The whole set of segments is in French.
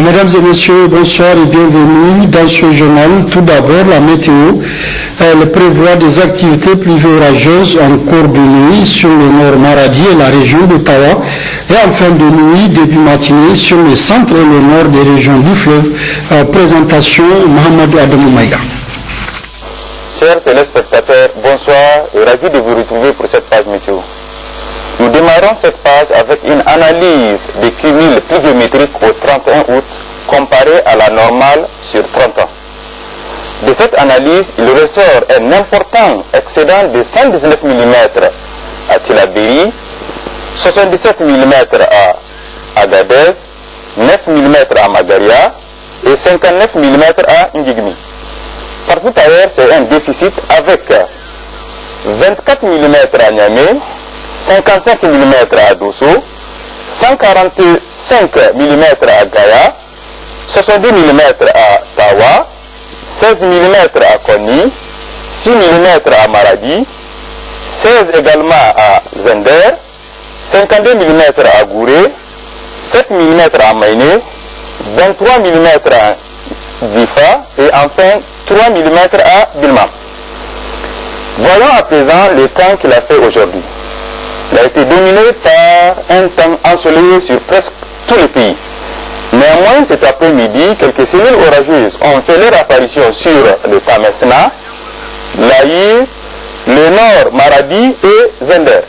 Mesdames et messieurs, bonsoir et bienvenue dans ce journal. Tout d'abord, la météo. Elle prévoit des activités pluvieux-orageuses en cours de nuit sur le nord Maradi et la région d'Ottawa et en fin de nuit, début matinée, sur le centre et le nord des régions du fleuve. Présentation, Mohamed Adamou Maïga. Chers téléspectateurs, bonsoir et ravi de vous retrouver pour cette page météo. Nous démarrons cette page avec une analyse des cumuls pluviométriques au 31 août comparé à la normale sur 30 ans. De cette analyse, il ressort un important excédent de 119 mm à Tillabéri, 77 mm à Agadez, 9 mm à Magaria et 59 mm à Ngigmi. Partout ailleurs, c'est un déficit avec 24 mm à Niamey, 55 mm à Dosso, 145 mm à Gaya, 70 mm à Tawa, 16 mm à Koni, 6 mm à Maradi, 16 également à Zender, 52 mm à Gouré, 7 mm à Maïné, 23 mm à Difa et enfin 3 mm à Bilma. Voyons à présent le temps qu'il a fait aujourd'hui. Il a été dominé par un temps ensoleillé sur presque tous les pays. Néanmoins, cet après-midi, quelques cellules orageuses ont fait leur apparition sur le Tamesna, l'Aïr, le Nord, Maradi et Zender.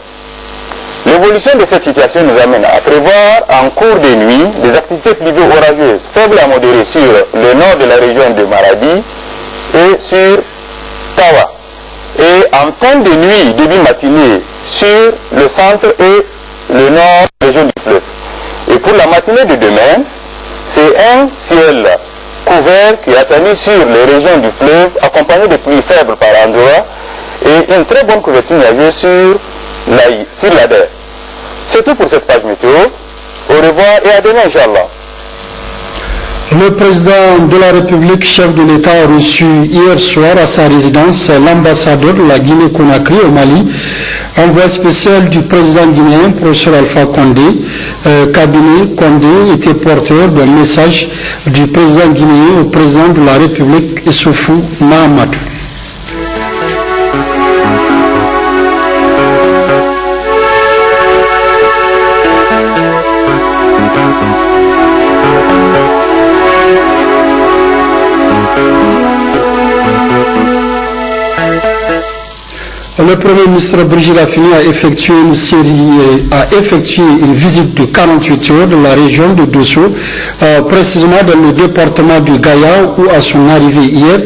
L'évolution de cette situation nous amène à prévoir en cours de nuit des activités pluvio-orageuses faibles à modérées sur le nord de la région de Maradi et sur Tawa. Et en fin de nuit, début matinée, sur le centre et le nord de la région du fleuve. Et pour la matinée de demain, c'est un ciel couvert qui atterrit sur les régions du fleuve, accompagné de pluies faibles par endroits, et une très bonne couverture nuageuse sur l'Ader. C'est tout pour cette page météo. Au revoir et à demain, Inch'Allah. Le président de la République, chef de l'État, a reçu hier soir à sa résidence l'ambassadeur de la Guinée-Conakry au Mali, envoyé spécial du président guinéen, professeur Alpha Condé. Cabinet Condé était porteur d'un message du président guinéen au président de la République, Issoufou Mahamadou. Le Premier ministre Brigitte Raffini a effectué une visite de 48 heures de la région de Dosso, précisément dans le département du Gaya, où à son arrivée hier,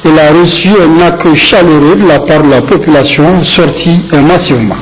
il a reçu un accueil chaleureux de la part de la population sortie massivement.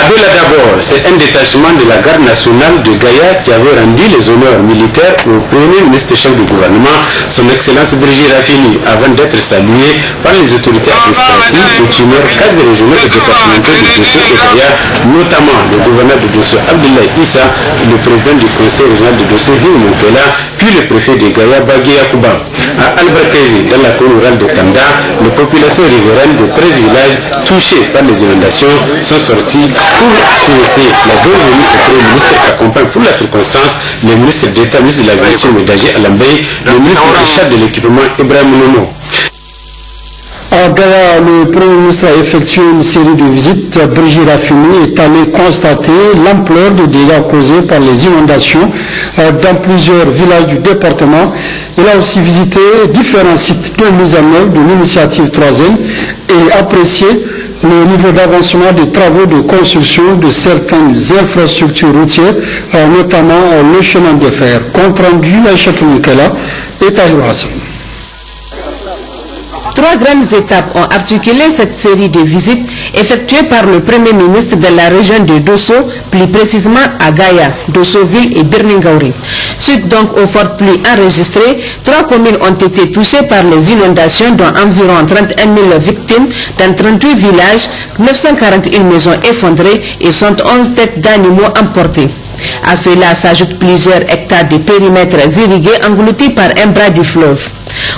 Abela d'abord, c'est un détachement de la garde nationale de Gaïa qui avait rendu les honneurs militaires au premier ministre chef du gouvernement, son excellence Brigitte Raffini, avant d'être salué par les autorités administratives, coutumières, cadres régionaux et départementaux de Dosso et Gaïa, notamment le gouverneur de Dosso Abdoulaye Issa, le président du conseil régional de Dosso Hou Moukela, puis le préfet de Gaïa Bagui Yakouba. À Albarkazi, dans la commune rurale de Tanda, les populations riveraines de 13 villages touchés par les inondations sont sorties pour souhaiter la bienvenue au Premier ministre qui accompagne pour la circonstance le ministre d'État, ministre de l'Agriculture Médager Alambey, le ministre de charge de l'équipement Ibrahim Nono. À Gaya, le Premier ministre a effectué une série de visites. Brigitte Raffini est allé constater l'ampleur des dégâts causés par les inondations dans plusieurs villages du département. Il a aussi visité différents sites de mise en œuvre de l'initiative 3N et apprécié le niveau d'avancement des travaux de construction de certaines infrastructures routières, notamment le chemin de fer. Compte rendu à Château-Moukela et Tahirou Hassan. Trois grandes étapes ont articulé cette série de visites effectuées par le Premier ministre de la région de Dosso, plus précisément à Gaya, Dossoville et Birningaouri. Suite donc aux fortes pluies enregistrées, 3 communes ont été touchées par les inondations, dont environ 31 000 victimes dans 38 villages, 941 maisons effondrées et 111 têtes d'animaux emportées. À cela s'ajoutent plusieurs hectares de périmètres irrigués engloutis par un bras du fleuve.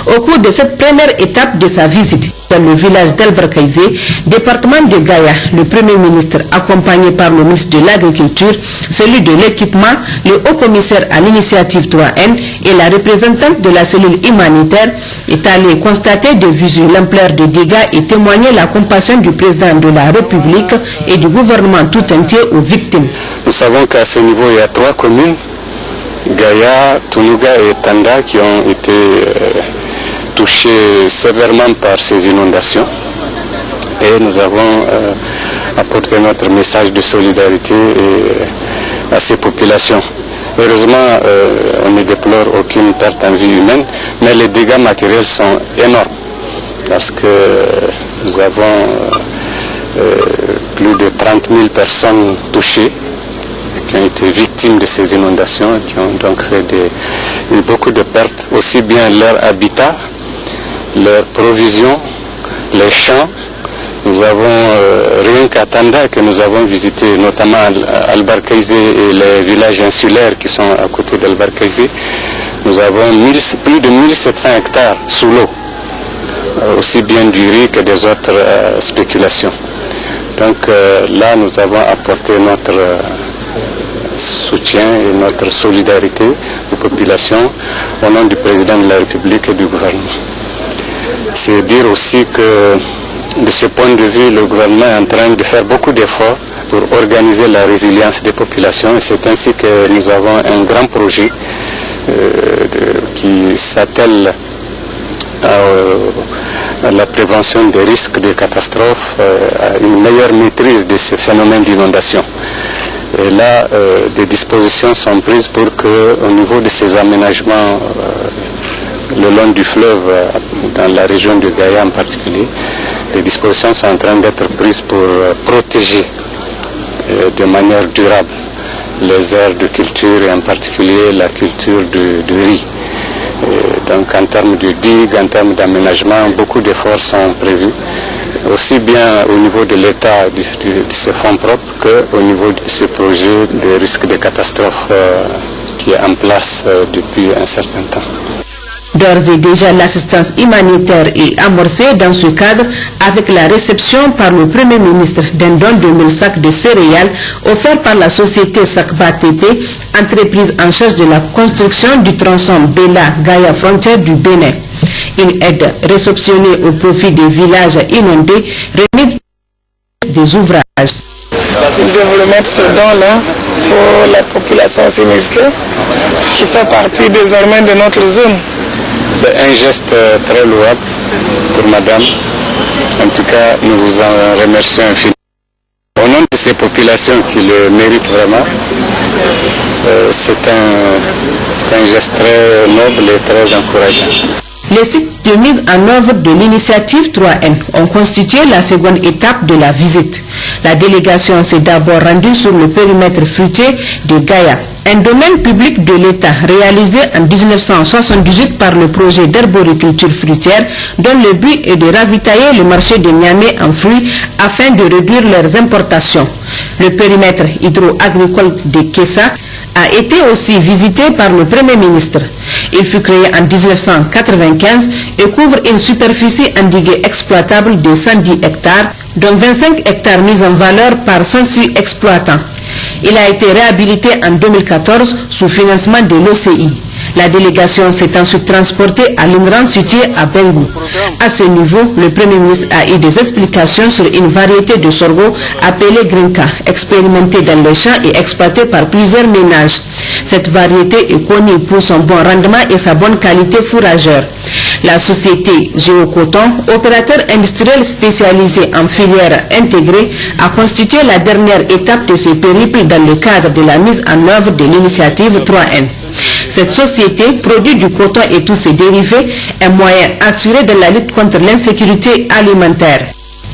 Au cours de cette première étape de sa visite dans le village d'Albarkaïsé, département de Gaïa, le Premier ministre, accompagné par le ministre de l'Agriculture, celui de l'équipement, le haut-commissaire à l'initiative 3N et la représentante de la cellule humanitaire, est allé constater de visu l'ampleur des dégâts et témoigner la compassion du président de la République et du gouvernement tout entier aux victimes. Nous savons qu'à ce niveau, il y a 3 communes, Gaïa, Tunuga et Tanda, qui ont été touchés sévèrement par ces inondations. Et nous avons apporté notre message de solidarité à ces populations. Heureusement, on ne déplore aucune perte en vie humaine, mais les dégâts matériels sont énormes parce que nous avons plus de 30 000 personnes touchées qui ont été victimes de ces inondations, qui ont donc fait beaucoup de pertes, aussi bien leur habitat, leurs provisions, les champs. Nous avons, rien qu'à Tanda que nous avons visité, notamment Albarkaïsé et les villages insulaires qui sont à côté d'Albarkaïsé, nous avons plus de 1700 hectares sous l'eau, aussi bien du riz que des autres spéculations. Donc là, nous avons apporté notre soutien et notre solidarité aux populations au nom du président de la République et du gouvernement. C'est dire aussi que de ce point de vue, le gouvernement est en train de faire beaucoup d'efforts pour organiser la résilience des populations et c'est ainsi que nous avons un grand projet qui s'attelle à la prévention des risques de catastrophes, à une meilleure maîtrise de ces phénomènes d'inondation. Et là, des dispositions sont prises pour que, au niveau de ces aménagements le long du fleuve, dans la région de Gaïa en particulier, des dispositions sont en train d'être prises pour protéger de manière durable les aires de culture et en particulier la culture du riz. Et donc en termes de digues, en termes d'aménagement, beaucoup d'efforts sont prévus, aussi bien au niveau de l'état de ces fonds propres qu'au niveau de ce projet de risque de catastrophe qui est en place depuis un certain temps. D'ores et déjà, l'assistance humanitaire est amorcée dans ce cadre avec la réception par le Premier ministre d'un don de 1000 sacs de céréales offert par la société Sakba TP, entreprise en charge de la construction du tronçon Bela-Gaïa frontière du Bénin. Une aide réceptionnée au profit des villages inondés, remise des ouvrages. Nous devons mettre ce don-là pour la population sinistrée qui fait partie désormais de notre zone. C'est un geste très louable pour madame. En tout cas, nous vous en remercions infiniment. Au nom de ces populations qui le méritent vraiment, c'est un geste très noble et très encourageant. Les sites de mise en œuvre de l'initiative 3N ont constitué la seconde étape de la visite. La délégation s'est d'abord rendue sur le périmètre fruitier de Gaïa, un domaine public de l'État réalisé en 1978 par le projet d'herboriculture fruitière dont le but est de ravitailler le marché de Niamey en fruits afin de réduire leurs importations. Le périmètre hydro-agricole de Kessa a été aussi visité par le Premier ministre. Il fut créé en 1995 et couvre une superficie endiguée exploitable de 110 hectares, dont 25 hectares mis en valeur par 106 exploitants. Il a été réhabilité en 2014 sous financement de l'OCI. La délégation s'est ensuite transportée à l'INRAN situé à Bengou. À ce niveau, le Premier ministre a eu des explications sur une variété de sorgho appelée Grinka, expérimentée dans les champs et exploitée par plusieurs ménages. Cette variété est connue pour son bon rendement et sa bonne qualité fourragère. La société Géocoton, opérateur industriel spécialisé en filière intégrée, a constitué la dernière étape de ce périple dans le cadre de la mise en œuvre de l'initiative 3N. Cette société produit du coton et tous ses dérivés, un moyen assuré de la lutte contre l'insécurité alimentaire.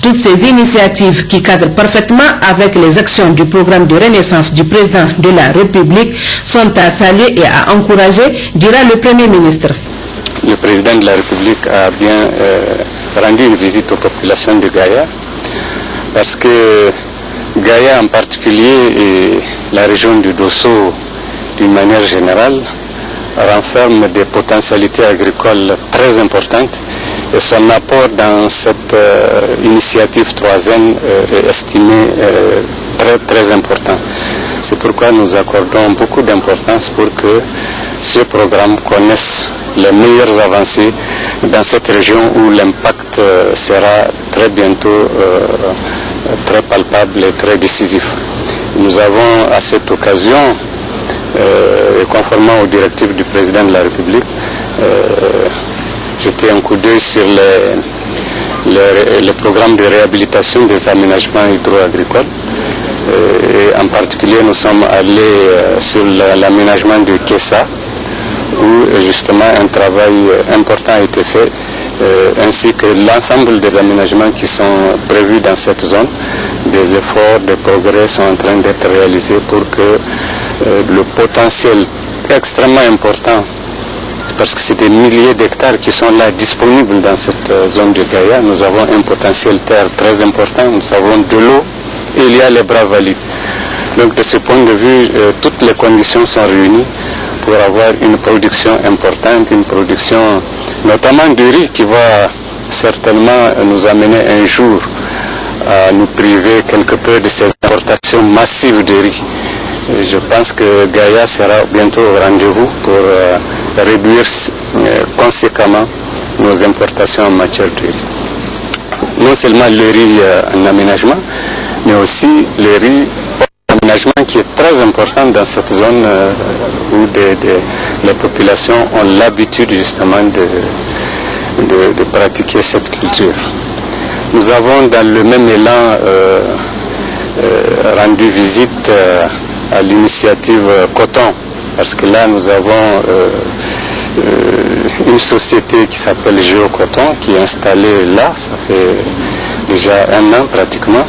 Toutes ces initiatives qui cadrent parfaitement avec les actions du programme de renaissance du président de la République sont à saluer et à encourager, dira le Premier ministre. Le président de la République a bien rendu une visite aux populations de Gaïa parce que Gaïa en particulier et la région du Dosso d'une manière générale renferme des potentialités agricoles très importantes et son apport dans cette initiative 3N est estimé très important. C'est pourquoi nous accordons beaucoup d'importance pour que ce programme connaisse les meilleures avancées dans cette région où l'impact sera très bientôt très palpable et très décisif. Nous avons à cette occasion, et conformément aux directives du président de la République, jeté un coup d'œil sur les programmes de réhabilitation des aménagements hydro-agricoles. Et en particulier, nous sommes allés sur l'aménagement de Kessa, où justement un travail important a été fait, ainsi que l'ensemble des aménagements qui sont prévus dans cette zone. Des efforts, des progrès sont en train d'être réalisés pour que le potentiel extrêmement important, parce que c'est des milliers d'hectares qui sont là disponibles dans cette zone de Gaïa. Nous avons un potentiel terre très important, nous avons de l'eau et il y a les bras valides. Donc de ce point de vue, toutes les conditions sont réunies pour avoir une production importante, une production notamment du riz qui va certainement nous amener un jour à nous priver quelque peu de ces importations massives de riz. Et je pense que Gaïa sera bientôt au rendez-vous pour réduire conséquemment nos importations en matière de riz. Non seulement le riz en aménagement, mais aussi le riz en aménagement qui est très important dans cette zone où les populations ont l'habitude justement de pratiquer cette culture. Nous avons dans le même élan rendu visite à l'initiative Coton, parce que là nous avons une société qui s'appelle Géocoton qui est installée là, ça fait déjà 1 an pratiquement.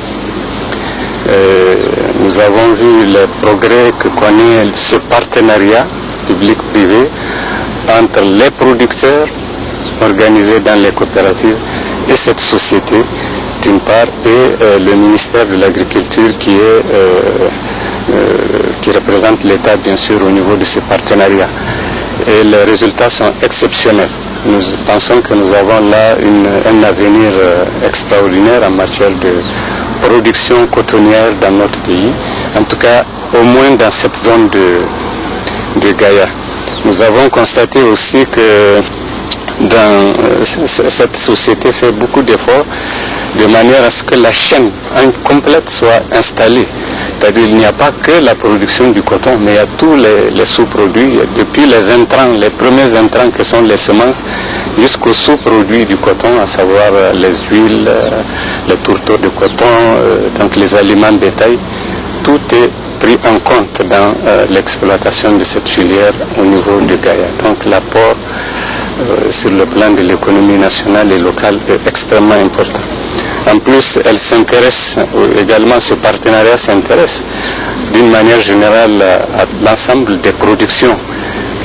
Nous avons vu les progrès que connaît ce partenariat public-privé entre les producteurs organisés dans les coopératives et cette société d'une part et le ministère de l'Agriculture qui représente l'État bien sûr au niveau de ce partenariat. Et les résultats sont exceptionnels. Nous pensons que nous avons là un avenir extraordinaire en matière de production cotonnière dans notre pays, en tout cas au moins dans cette zone de Gaïa. Nous avons constaté aussi que cette société fait beaucoup d'efforts de manière à ce que la chaîne complète soit installée. C'est-à-dire qu'il n'y a pas que la production du coton, mais il y a tous les sous-produits, depuis les intrants, les premiers intrants que sont les semences, jusqu'aux sous-produits du coton, à savoir les huiles, les tourteaux de coton, donc les aliments bétail. Tout est pris en compte dans l'exploitation de cette filière au niveau de Gaïa. Donc l'apport sur le plan de l'économie nationale et locale est extrêmement important. En plus, elle s'intéresse également, ce partenariat s'intéresse d'une manière générale à l'ensemble des productions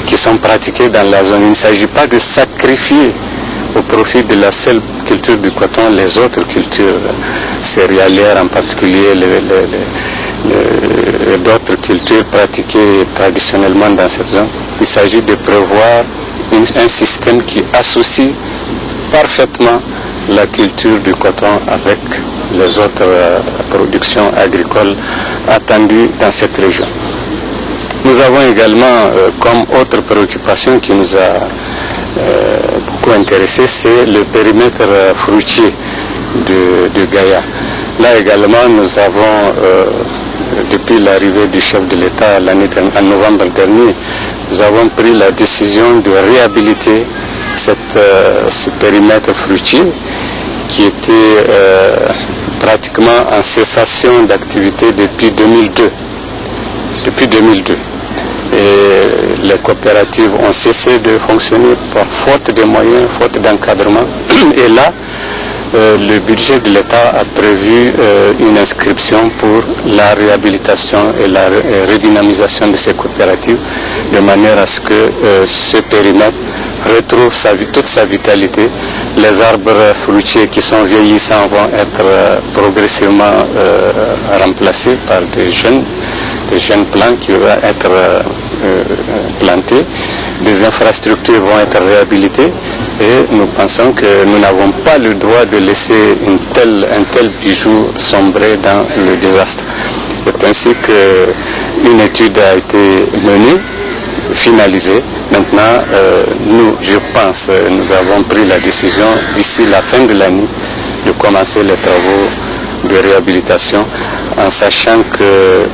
qui sont pratiquées dans la zone. Il ne s'agit pas de sacrifier au profit de la seule culture du coton les autres cultures céréalières, en particulier d'autres cultures pratiquées traditionnellement dans cette zone. Il s'agit de prévoir un système qui associe parfaitement la culture du coton avec les autres productions agricoles attendues dans cette région. Nous avons également, comme autre préoccupation qui nous a beaucoup intéressé, c'est le périmètre fruitier de Gaïa. Là également, nous avons, depuis l'arrivée du chef de l'État en novembre dernier, nous avons pris la décision de réhabiliter ce périmètre fruitier qui était pratiquement en cessation d'activité depuis 2002. Et les coopératives ont cessé de fonctionner par faute de moyens, faute d'encadrement. Et là, le budget de l'État a prévu une inscription pour la réhabilitation et la redynamisation de ces coopératives, de manière à ce que ce périmètre retrouve toute sa vitalité. Les arbres fruitiers qui sont vieillissants vont être progressivement remplacés par des jeunes jeunes plants qui vont être plantés, des infrastructures vont être réhabilitées et nous pensons que nous n'avons pas le droit de laisser un tel bijou sombrer dans le désastre. C'est ainsi qu'une étude a été menée, finalisée. Maintenant, je pense, nous avons pris la décision d'ici la fin de l'année de commencer les travaux de réhabilitation en sachant que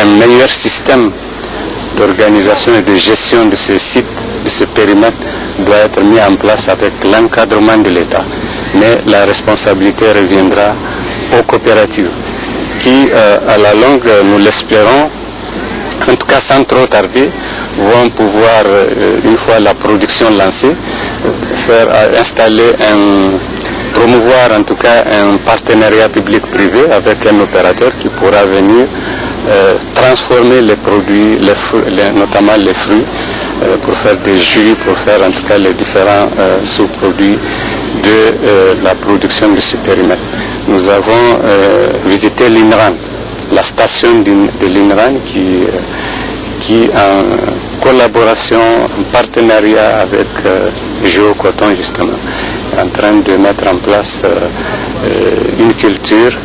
un meilleur système d'organisation et de gestion de ce site, de ce périmètre, doit être mis en place avec l'encadrement de l'État. Mais la responsabilité reviendra aux coopératives qui, à la longue, nous l'espérons, en tout cas sans trop tarder, vont pouvoir, une fois la production lancée, promouvoir en tout cas un partenariat public-privé avec un opérateur qui pourra venir transformer les produits, notamment les fruits, pour faire des jus, pour faire en tout cas les différents sous-produits de la production de ce périmètre. Nous avons visité l'INRAN, la station de l'INRAN qui en collaboration, en partenariat avec Géocoton justement, est en train de mettre en place une culture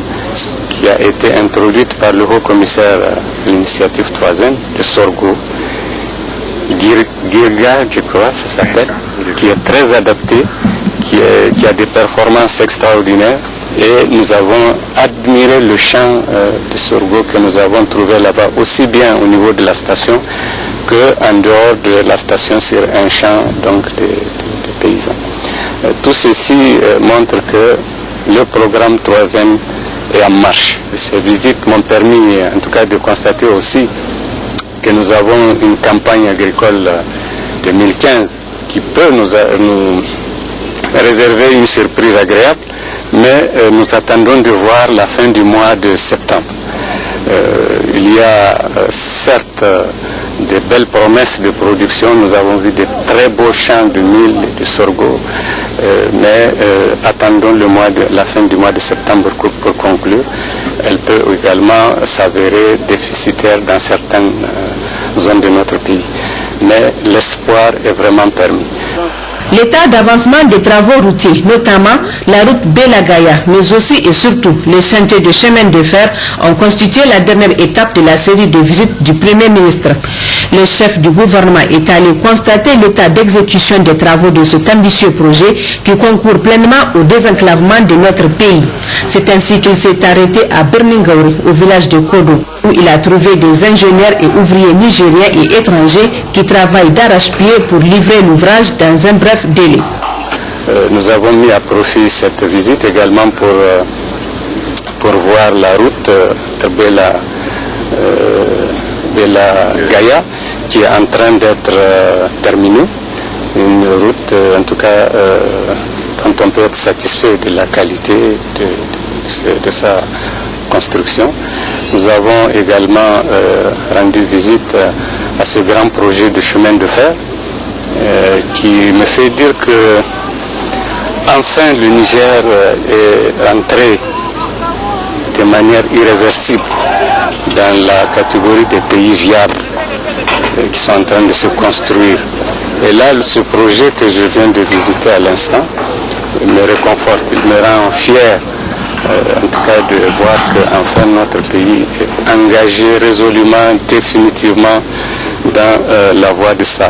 qui a été introduite par le haut-commissaire à l'initiative 3N, le sorgho, Girga, je crois, ça s'appelle, qui est très adapté, qui a des performances extraordinaires. Et nous avons admiré le champ de sorgho que nous avons trouvé là-bas, aussi bien au niveau de la station qu'en dehors de la station sur un champ donc de paysans. Tout ceci montre que le programme 3N est en marche. Ces visites m'ont permis en tout cas de constater aussi que nous avons une campagne agricole 2015 qui peut nous réserver une surprise agréable, mais nous attendons de voir la fin du mois de septembre. Il y a certes de belles promesses de production, nous avons vu de très beaux champs de mil et de sorgho, mais attendons la fin du mois de septembre pour conclure. Elle peut également s'avérer déficitaire dans certaines zones de notre pays, mais l'espoir est vraiment permis. L'état d'avancement des travaux routiers, notamment la route Bela-Gaya, mais aussi et surtout les chantiers de chemin de fer, ont constitué la dernière étape de la série de visites du Premier ministre. Le chef du gouvernement est allé constater l'état d'exécution des travaux de cet ambitieux projet qui concourt pleinement au désenclavement de notre pays. C'est ainsi qu'il s'est arrêté à Birningaouri, au village de Kodo, où il a trouvé des ingénieurs et ouvriers nigériens et étrangers qui travaillent d'arrache-pied pour livrer l'ouvrage dans un bref délai. Nous avons mis à profit cette visite également pour voir la route Bela-Gaya qui est en train d'être terminée. Une route, en tout cas, dont on peut être satisfait de la qualité de sa construction. Nous avons également rendu visite à ce grand projet de chemin de fer qui me fait dire que enfin le Niger est rentré de manière irréversible dans la catégorie des pays viables qui sont en train de se construire. Et là, ce projet que je viens de visiter à l'instant me réconforte, il me rend fier en tout cas de voir qu'enfin notre pays est engagé résolument, définitivement dans la voie de sa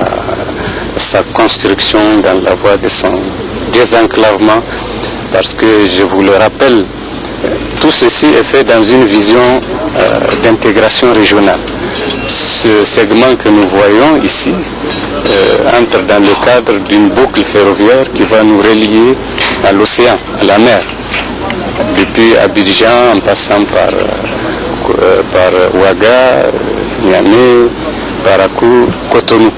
construction, dans la voie de son désenclavement, parce que je vous le rappelle, tout ceci est fait dans une vision d'intégration régionale. Ce segment que nous voyons ici entre dans le cadre d'une boucle ferroviaire qui va nous relier à l'océan, à la mer, depuis Abidjan en passant par Ouaga, Niamey, Barakou, Cotonou.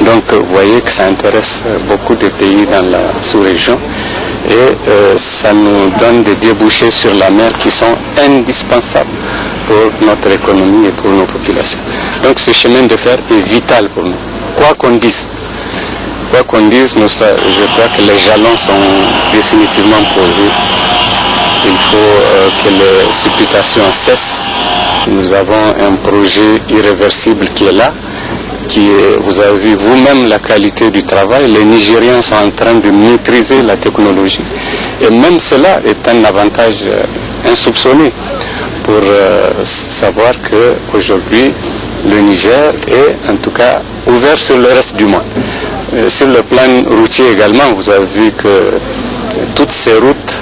Donc vous voyez que ça intéresse beaucoup de pays dans la sous-région et ça nous donne des débouchés sur la mer qui sont indispensables pour notre économie et pour nos populations. Donc ce chemin de fer est vital pour nous, quoi qu'on dise. Quoi qu'on dise, je crois que les jalons sont définitivement posés. Il faut que les supputations cessent Nous avons un projet irréversible qui est là, vous avez vu vous-même la qualité du travail. Les Nigériens sont en train de maîtriser la technologie. Et même cela est un avantage insoupçonné pour savoir qu'aujourd'hui, le Niger est en tout cas ouvert sur le reste du monde. Sur le plan routier également, vous avez vu que toutes ces routes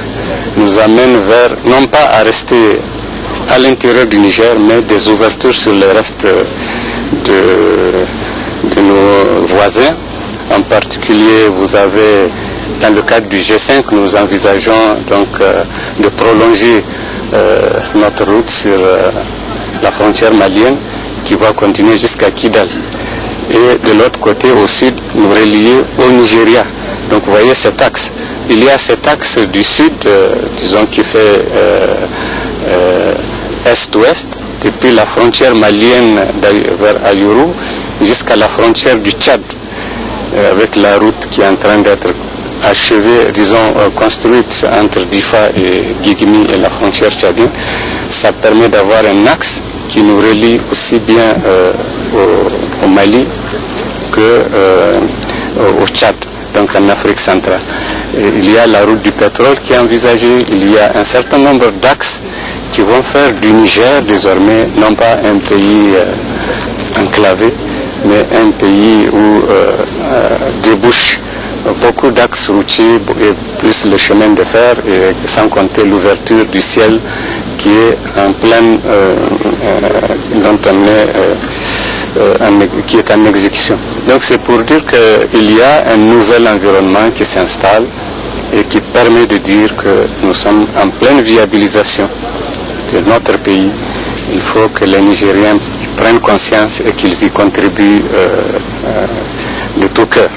nous amènent vers, non pas à rester à l'intérieur du Niger, mais des ouvertures sur le reste de nos voisins. En particulier, vous avez, dans le cadre du G5, nous envisageons donc de prolonger notre route sur la frontière malienne qui va continuer jusqu'à Kidal. Et de l'autre côté, au sud, nous relier au Nigeria. Donc vous voyez cet axe. Il y a cet axe du sud, disons, qui fait est-ouest, depuis la frontière malienne vers Ayuru jusqu'à la frontière du Tchad, avec la route qui est en train d'être achevée, disons, construite entre Difa et Guigimi et la frontière tchadienne. Ça permet d'avoir un axe qui nous relie aussi bien au Mali qu'au Tchad, donc en Afrique centrale. Et il y a la route du pétrole qui est envisagée, il y a un certain nombre d'axes qui vont faire du Niger désormais non pas un pays enclavé, mais un pays où débouchent beaucoup d'axes routiers et plus le chemin de fer, et sans compter l'ouverture du ciel qui est en pleine, qui est en exécution. Donc c'est pour dire qu'il y a un nouvel environnement qui s'installe et qui permet de dire que nous sommes en pleine viabilisation de notre pays. Il faut que les Nigériens prennent conscience et qu'ils y contribuent de tout cœur.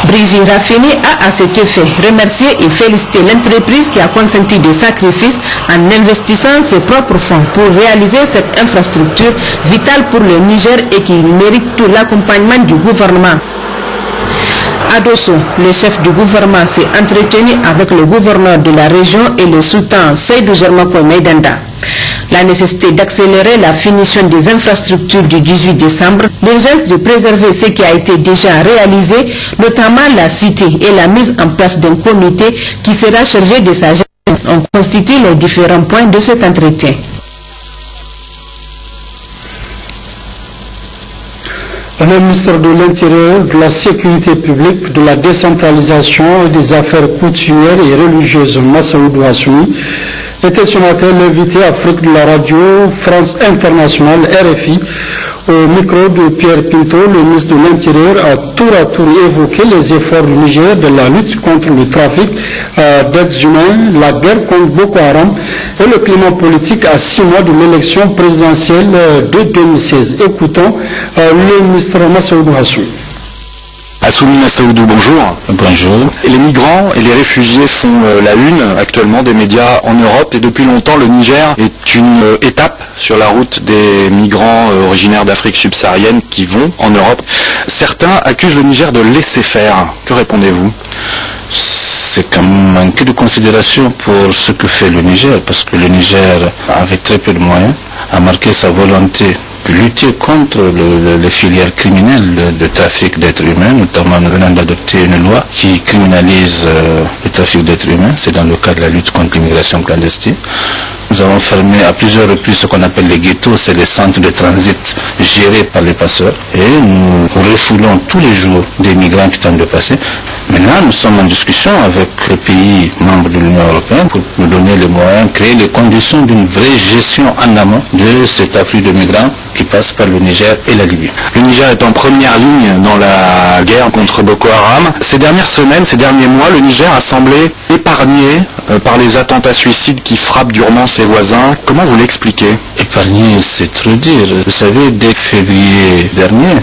Brigitte Raffini a à cet effet remercié et félicité l'entreprise qui a consenti des sacrifices en investissant ses propres fonds pour réaliser cette infrastructure vitale pour le Niger et qui mérite tout l'accompagnement du gouvernement. À Dosso, le chef du gouvernement s'est entretenu avec le gouverneur de la région et le sultan Seydou Germako Maïdanda. La nécessité d'accélérer la finition des infrastructures du 18 décembre, l'urgence de préserver ce qui a été déjà réalisé, notamment la cité et la mise en place d'un comité qui sera chargé de sa gestion, ont constitué les différents points de cet entretien. Le ministre de l'Intérieur, de la Sécurité publique, de la décentralisation et des affaires coutumières et religieuses, Massaoudou Hassoumi, était ce matin l'invité Afrique de la radio France Internationale RFI. Au micro de Pierre Pinto, le ministre de l'Intérieur a tour à tour évoqué les efforts du Niger de la lutte contre le trafic d'êtres humains, la guerre contre Boko Haram et le climat politique à 6 mois de l'élection présidentielle de 2016. Écoutons le ministre Massaoudou Hassoumi. Hassoumi Massaoudou, bonjour. Bonjour. Les migrants et les réfugiés font la une actuellement des médias en Europe et depuis longtemps le Niger est une étape sur la route des migrants originaires d'Afrique subsaharienne qui vont en Europe. Certains accusent le Niger de laisser faire. Que répondez-vous? C'est quand même un manque de considération pour ce que fait le Niger, parce que le Niger, avec très peu de moyens, a marqué sa volonté de lutter contre les filières criminelles de trafic d'êtres humains. Notamment, nous venons d'adopter une loi qui criminalise le trafic d'êtres humains. C'est dans le cadre de la lutte contre l'immigration clandestine. Nous avons fermé à plusieurs reprises ce qu'on appelle les ghettos, c'est les centres de transit gérés par les passeurs. Et nous refoulons tous les jours des migrants qui tentent de passer. Maintenant, nous sommes en discussion avec les pays membres de l'Union européenne pour nous donner les moyens, créer les conditions d'une vraie gestion en amont de cet afflux de migrants qui passe par le Niger et la Libye. Le Niger est en première ligne dans la guerre contre Boko Haram. Ces dernières semaines, ces derniers mois, le Niger a semblé épargné par les attentats suicides qui frappent durement ses voisins. Comment vous l'expliquez? Épargné, c'est trop dire. Vous savez, dès février dernier,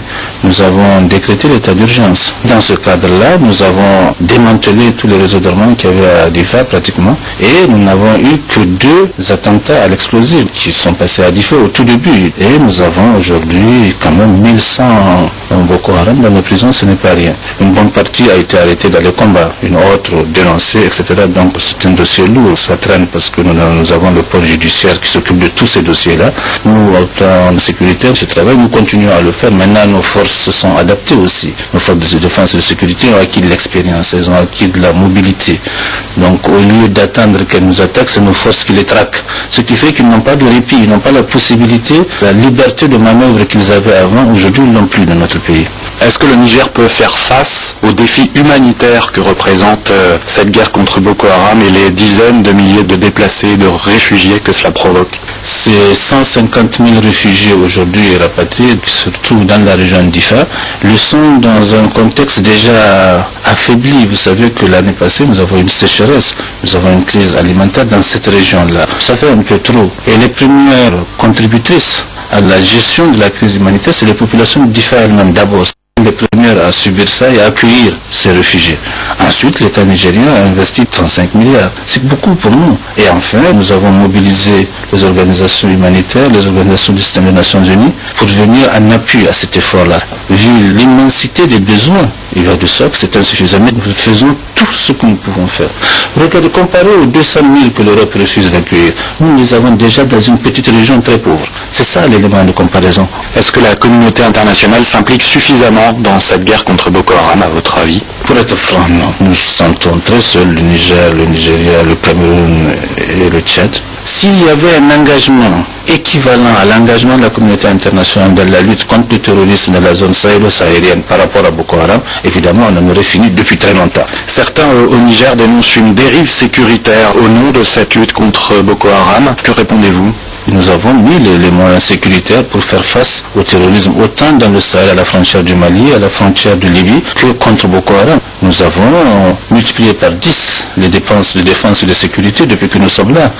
nous avons décrété l'état d'urgence. Dans ce cadre-là, nous avons démantelé tous les réseaux d'armement qu'il y avait à Difa pratiquement, et nous n'avons eu que 2 attentats à l'explosif qui sont passés à Difa au tout début. Et nous avons aujourd'hui quand même 1100 Boko Haram dans nos prisons, ce n'est pas rien. Une bonne partie a été arrêtée dans les combats, une autre dénoncée, etc. Donc c'est un dossier lourd, ça traîne parce que nous avons le pôle judiciaire qui s'occupe de tous ces dossiers-là. Nous, au plan sécuritaire, ce travail, nous continuons à le faire. Maintenant, nos forces se sont adaptées aussi. Nos forces de défense et de sécurité ont acquis de l'expérience, elles ont acquis de la mobilité. Donc au lieu d'attendre qu'elles nous attaquent, c'est nos forces qui les traquent. Ce qui fait qu'ils n'ont pas de répit, ils n'ont pas la possibilité, la liberté de manœuvre qu'ils avaient avant, aujourd'hui ils n'ont plus dans notre pays. Est-ce que le Niger peut faire face aux défis humanitaires que représente cette guerre contre Boko Haram et les dizaines de milliers de déplacés, de réfugiés que cela provoque? Ces 150 000 réfugiés aujourd'hui rapatriés, surtout dans la région d'Ifa, le sont dans un contexte déjà affaibli. Vous savez que l'année passée, nous avons une sécheresse, nous avons une crise alimentaire dans cette région-là. Ça fait un peu trop. Et les premières contributrices à la gestion de la crise humanitaire, c'est les populations d'Ifa elles-mêmes d'abord. Les premières à subir ça et à accueillir ces réfugiés. Ensuite, l'État nigérien a investi 35 milliards. C'est beaucoup pour nous. Et enfin, nous avons mobilisé les organisations humanitaires, les organisations du système des Nations Unies pour venir en appui à cet effort-là. Vu l'immensité des besoins, il va de ça que c'est insuffisant. Mais nous faisons tout ce que nous pouvons faire. Regardez, comparé aux 200 000 que l'Europe refuse d'accueillir, nous les avons déjà dans une petite région très pauvre. C'est ça l'élément de comparaison. Est-ce que la communauté internationale s'implique suffisamment dans cette guerre contre Boko Haram, à votre avis? Pour être franc, non. Nous sentons très seuls le Niger, le Nigeria, le Cameroun et le Tchad. S'il y avait un engagement équivalent à l'engagement de la communauté internationale dans la lutte contre le terrorisme dans la zone sahélo-saharienne par rapport à Boko Haram, évidemment on en aurait fini depuis très longtemps. Certains au Niger dénoncent une dérive sécuritaire au nom de cette lutte contre Boko Haram. Que répondez-vous? Nous avons mis les moyens sécuritaires pour faire face au terrorisme, autant dans le Sahel, à la frontière du Mali, à la frontière de Libye, que contre Boko Haram. Nous avons multiplié par 10 les dépenses de défense et de sécurité depuis que nous sommes là.